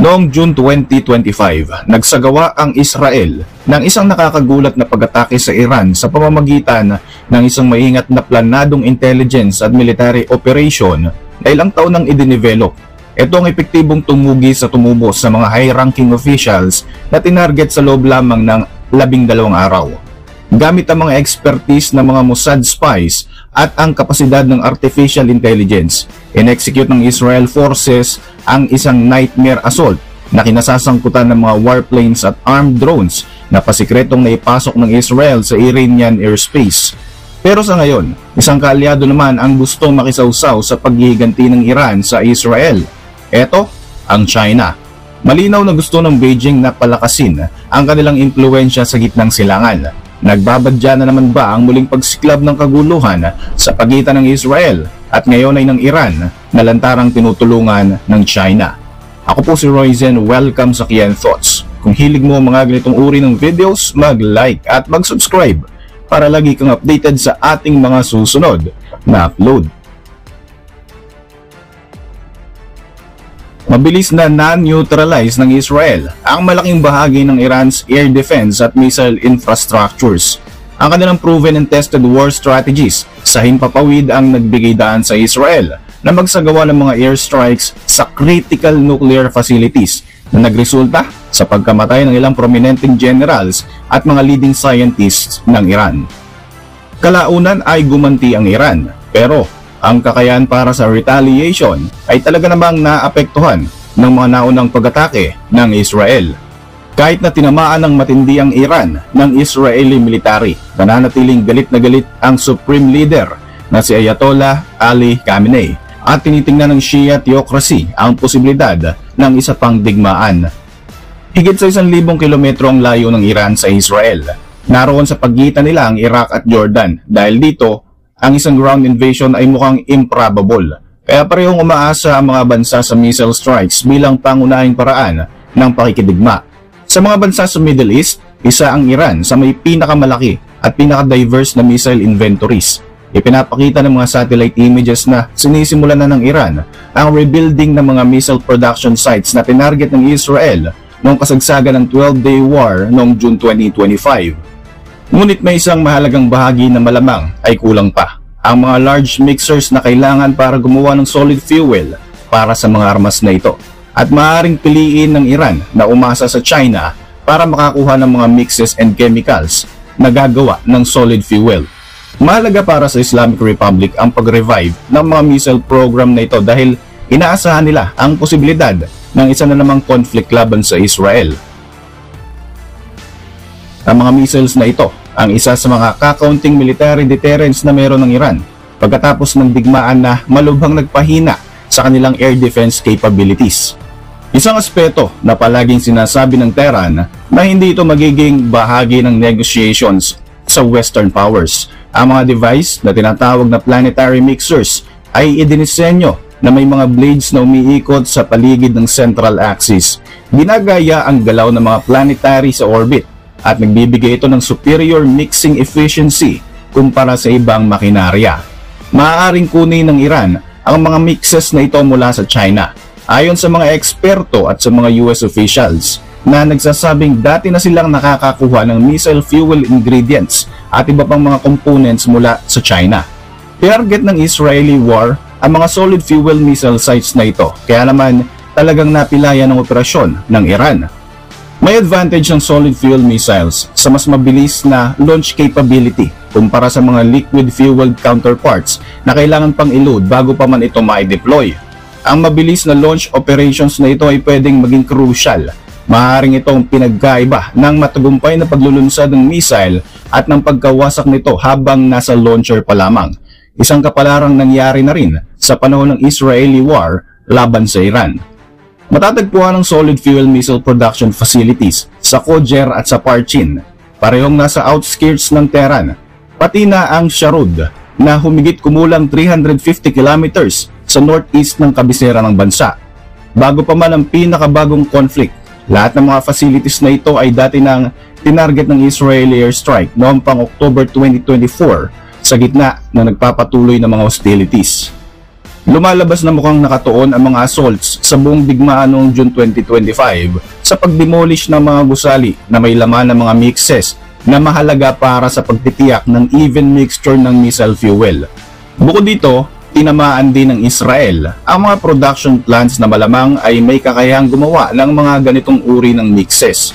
Noong June 2025, nagsagawa ang Israel ng isang nakakagulat na pag-atake sa Iran sa pamamagitan ng isang maingat na planadong intelligence at military operation na ilang taon nang idinivelop. Ito ang epektibong tumugi sa tumubos sa mga high-ranking officials na tinarget sa loob lamang ng 12 araw. Gamit ang mga expertise ng mga Mossad spies at ang kapasidad ng artificial intelligence, in-execute ng Israel forces ang isang nightmare assault na kinasasangkutan ng mga warplanes at armed drones na pasikretong naipasok ng Israel sa Iranian airspace. Pero sa ngayon, isang kaalyado naman ang gustong makisawsaw sa paghihiganti ng Iran sa Israel. Ito, ang China. Malinaw na gusto ng Beijing na palakasin ang kanilang impluensya sa gitnang silangan. Nagbabadya na naman ba ang muling pagsiklab ng kaguluhan sa pagitan ng Israel at ngayon ay ng Iran na lantarang tinutulungan ng China? Ako po si Royzen, welcome sa Kian Thoughts. Kung hilig mo mga ganitong uri ng videos, mag-like at mag-subscribe para lagi kang updated sa ating mga susunod na upload. Mabilis na na-neutralize ng Israel ang malaking bahagi ng Iran's air defense at missile infrastructures. Ang kanilang proven and tested war strategies sa himpapawid ang nagbigay daan sa Israel na magsagawa ng mga airstrikes sa critical nuclear facilities na nagresulta sa pagkamatay ng ilang prominenteng generals at mga leading scientists ng Iran. Kalaunan ay gumanti ang Iran, pero ang kakayahan para sa retaliation ay talaga namang naapektuhan ng mga naunang pag-atake ng Israel. Kahit na tinamaan ng matindi ang Iran ng Israeli military, nananatiling galit na galit ang supreme leader na si Ayatollah Ali Khamenei at tinitingnan ng Shia theocracy ang posibilidad ng isa pang digmaan. Higit sa 1,000 kilometro ang layo ng Iran sa Israel. Naroon sa pagitan nila ang Iraq at Jordan dahil dito ang isang ground invasion ay mukhang improbable. Kaya parehong umaasa ang mga bansa sa missile strikes bilang pangunahing paraan ng pakikidigma. Sa mga bansa sa Middle East, isa ang Iran sa may pinakamalaki at pinaka-diverse na missile inventories. Ipinapakita ng mga satellite images na sinisimulan na ng Iran ang rebuilding ng mga missile production sites na tinarget ng Israel noong kasagsagan ng 12-day war noong June 2025. Ngunit may isang mahalagang bahagi na malamang ay kulang pa. Ang mga large mixers na kailangan para gumawa ng solid fuel para sa mga armas na ito. At maaaring piliin ng Iran na umasa sa China para makakuha ng mga mixes and chemicals na gagawa ng solid fuel. Mahalaga para sa Islamic Republic ang pag-revive ng mga missile program na ito dahil inaasahan nila ang posibilidad ng isa na namang conflict laban sa Israel. Ang mga missiles na ito ang isa sa mga kakaunting military deterrence na meron ng Iran pagkatapos ng digmaan na malubhang nagpahina sa kanilang air defense capabilities. Isang aspeto na palaging sinasabi ng Tehran na hindi ito magiging bahagi ng negotiations sa Western powers. Ang mga device na tinatawag na planetary mixers ay idinisenyo na may mga blades na umiikot sa paligid ng central axis. Ginagaya ang galaw ng mga planetary sa orbit at nagbibigay ito ng superior mixing efficiency kumpara sa ibang makinarya. Maaaring kunin ng Iran ang mga mixes na ito mula sa China, ayon sa mga eksperto at sa mga US officials na nagsasabing dati na silang nakakakuha ng missile fuel ingredients at iba pang mga components mula sa China. Target ng Israeli war ang mga solid fuel missile sites na ito, kaya naman talagang napilaya ng operasyon ng Iran. May advantage ng solid fuel missiles sa mas mabilis na launch capability kumpara sa mga liquid fueled counterparts na kailangan pang i-load bago pa man ito ma-deploy. Ang mabilis na launch operations na ito ay pwedeng maging crucial. Maaaring itong pinagkaiba ng matagumpay na paglulunsad ng missile at ng pagkawasak nito habang nasa launcher pa lamang. Isang kapalarang nangyari na rin sa panahon ng Israeli war laban sa Iran. Matatagpuan ang solid fuel missile production facilities sa Kojer at sa Parchin, parehong nasa outskirts ng Tehran, pati na ang Sharud na humigit kumulang 350 kilometers sa northeast ng kabisera ng bansa. Bago pa man ang pinakabagong conflict, lahat ng mga facilities na ito ay dati nang tinarget ng Israeli airstrike noong pang October 2024 sa gitna na nagpapatuloy ng mga hostilities. Lumalabas na mukhang nakatuon ang mga assaults sa buong digmaan noong June 2025 sa pagdemolish ng mga gusali na may laman ng mga mixes na mahalaga para sa pagtitiyak ng even mixture ng missile fuel. Bukod dito, tinamaan din ng Israel ang mga production plants na malamang ay may kakayahang gumawa ng mga ganitong uri ng mixes.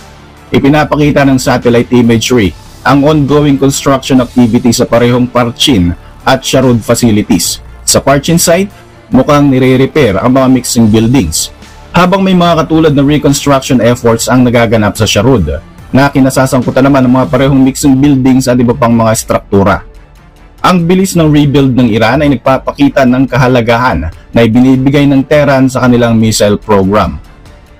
Ipinapakita ng satellite imagery ang ongoing construction activity sa parehong Parchin at Sharod facilities. Sa Parchin site, mukhang nire-repair ang mga mixing buildings, habang may mga katulad na reconstruction efforts ang nagaganap sa Sharod, na kinasasangkutan naman ng mga parehong mixing buildings at iba pang mga struktura. Ang bilis ng rebuild ng Iran ay nagpapakita ng kahalagahan na ibinibigay ng Tehran sa kanilang missile program.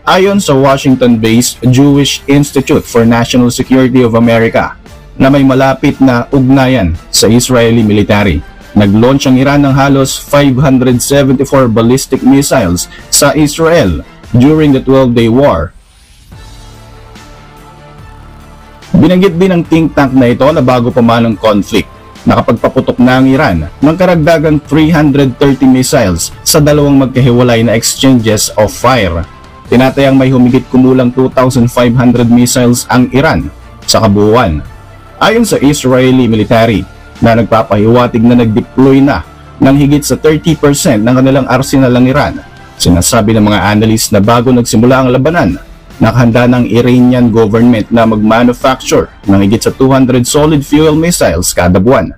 Ayon sa Washington-based Jewish Institute for National Security of America, na may malapit na ugnayan sa Israeli military, nag-launch ang Iran ng halos 574 ballistic missiles sa Israel during the 12-day war. Binanggit din ng think tank na ito na bago pa man ang conflict, nakapagpaputok na ang Iran ng karagdagang 330 missiles sa dalawang magkahiwalay na exchanges of fire. Tinatayang may humigit kumulang 2,500 missiles ang Iran sa kabuuan. Ayon sa Israeli military, na nagpapahiwatig na nag-deploy na ng higit sa 30% ng kanilang arsenal ng Iran. Sinasabi ng mga analyst na bago nagsimula ang labanan, nakahanda ng Iranian government na mag-manufacture ng higit sa 200 solid fuel missiles kada buwan,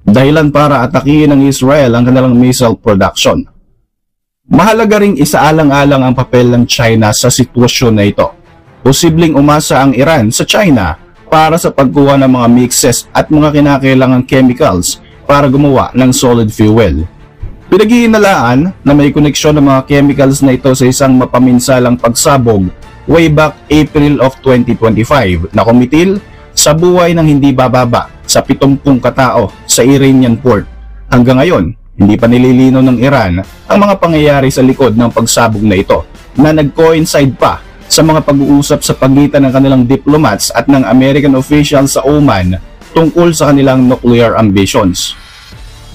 dahilan para atakihin ng Israel ang kanilang missile production. Mahalaga ring isaalang-alang ang papel ng China sa sitwasyon na ito. Posibleng umasa ang Iran sa China para sa pagkuha ng mga mixes at mga kinakailangang chemicals para gumawa ng solid fuel. Pinag-iinalaan na may koneksyon ng mga chemicals na ito sa isang mapaminsalang pagsabog way back April of 2025 na kumitil sa buhay ng hindi bababa sa 70 katao sa Iranian port. Hanggang ngayon, hindi pa nililinaw ng Iran ang mga pangyayari sa likod ng pagsabog na ito na nag-coincide pa sa mga pag-uusap sa pagitan ng kanilang diplomats at ng American officials sa Oman tungkol sa kanilang nuclear ambitions.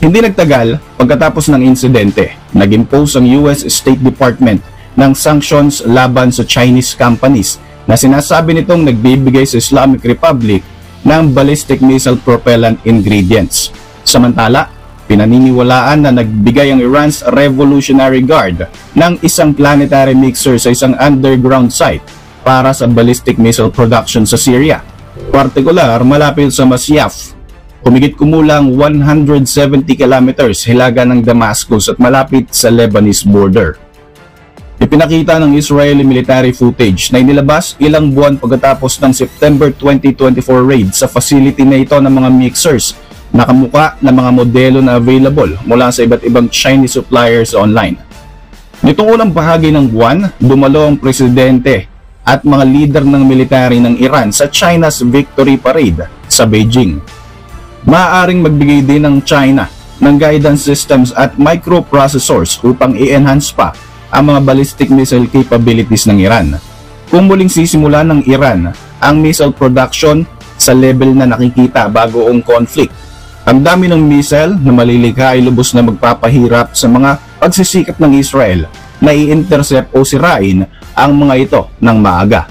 Hindi nagtagal pagkatapos ng insidente, nag-impose ang US State Department ng sanctions laban sa Chinese companies na sinasabi nitong nagbibigay sa Islamic Republic ng ballistic missile propellant ingredients. Samantala, pinaniniwalaan na nagbigay ang Iran's Revolutionary Guard ng isang planetary mixer sa isang underground site para sa ballistic missile production sa Syria, partikular malapit sa Masyaf, humigit kumulang 170 kilometers hilaga ng Damascus at malapit sa Lebanese border. Ipinakita ng Israeli military footage na inilabas ilang buwan pagkatapos ng September 2024 raid sa facility na ito ng mga mixers, nakamuka ng mga modelo na available mula sa iba't ibang Chinese suppliers online. Nitong unang bahagi ng buwan, dumalo ang presidente at mga leader ng military ng Iran sa China's Victory Parade sa Beijing. Maaaring magbigay din ng China ng guidance systems at microprocessors upang i-enhance pa ang mga ballistic missile capabilities ng Iran. Kung muling sisimula ng Iran ang missile production sa level na nakikita bago ang conflict, ang dami ng missile na malilikha ay lubos na magpapahirap sa mga pagsisikap ng Israel na i-intercept o sirain ang mga ito ng maaga.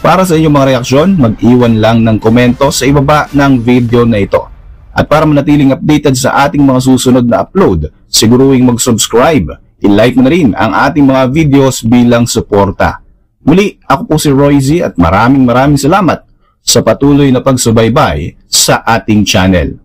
Para sa inyong mga reaksyon, mag-iwan lang ng komento sa ibaba ng video na ito. At para manatiling updated sa ating mga susunod na upload, siguruhing mag-subscribe, i-like mo na rin ang ating mga videos bilang suporta. Muli, ako po si Roy Z at maraming salamat sa patuloy na pagsubaybay sa ating channel.